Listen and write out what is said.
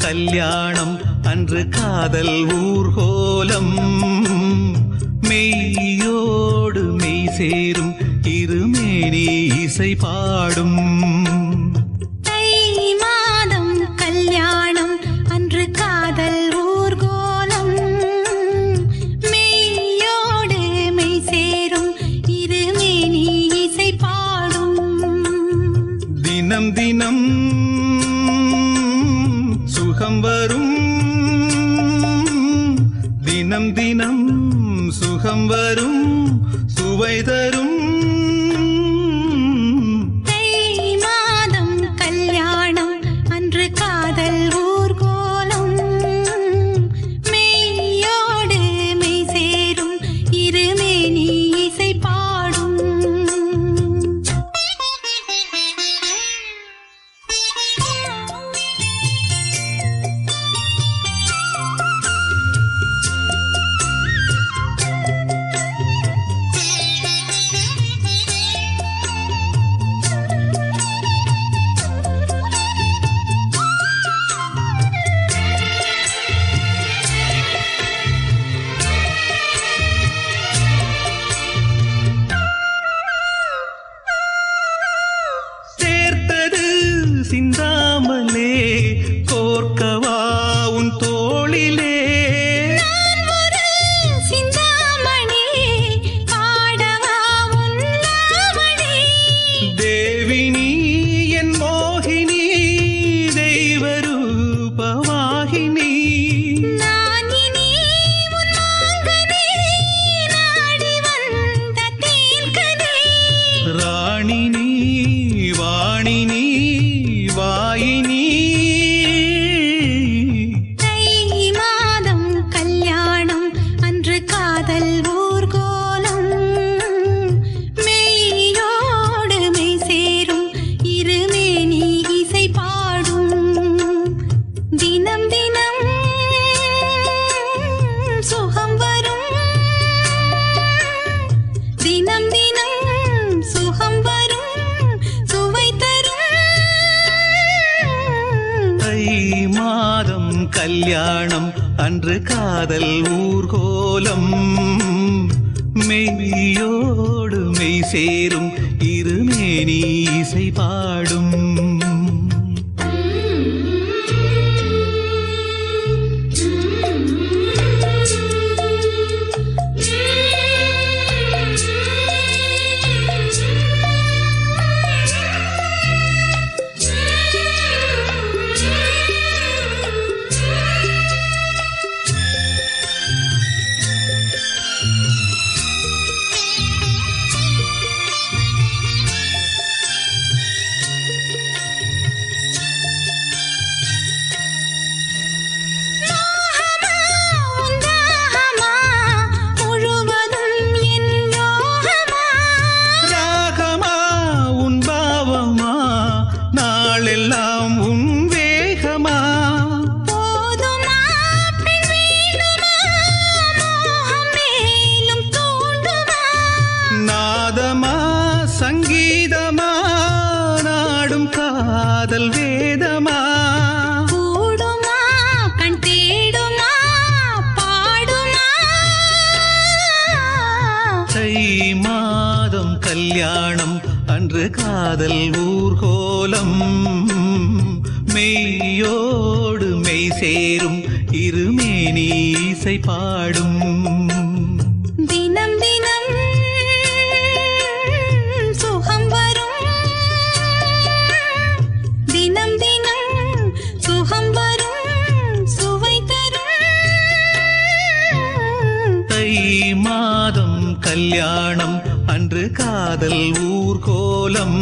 கல்யாணம் அன்று காதல் ஊர்கோலம் மெய்யோடு மெய் சேரும் இருமேனி இசை பாடும் தை மாதம் கல்யாணம் அன்று காதல் ஊர்கோலம் மெய்யோடு மெய் சேரும் இருமேனி இசை பாடும் தினம் தினம் சுகம் வரும் தினம் தினம் சுகம் வரும் சுவை தரும் தை மாதம் கல்யாணம் அன்று காதல் ஊர்கோலம் மெய்யோடு மெய் சேரும் இருமேனி இசை பாடும் சிந்தாமலே கோர்க்கவா உன் தோளிலே நான் ஒரு சிந்தாமணி பாடவா உன் லாவணி தேவினி என் மோகினி தெய்வரூபவாகினி நான் இனி உன் மாங்கனி நாடி வந்த தேன்கனி ராணினி வாணினி வாயினி தை மாதம் கல்யாணம் அன்று காதல் ஊர்கோலம் மெய்யோடு மெய் சேரும் இருமேனி இசை பாடும் தினம் தினம் சுகம் வரும் தினம் தினம் சுகம் வரும் சுவை தரும் தை மாதம் கல்யாணம் அன்று காதல் ஊர்கோலம் மெய்யோடு மெய் சேரும் இருமேனி இசை பாடும் எல்லாம் உன் வேகமா போதுமா பின் வேண்டுமா மோகம் மேலும் தூண்டுமா நாதமா சங்கீதமா நாடும் காதல் வேதமா கூடுமா கண் தேடுமா பாடுமா தை மாதம் கல்யாணம் அன்று காதல் ஊர்கோலம் மெய்யோடு மெய் சேரும் இருமேனி இசை பாடும் தினம் தினம் சுகம் வரும் தினம் தினம் சுகம் வரும் சுவை தரும் தை மாதம் கல்யாணம் அன்று காதல் ஊர்கோலம்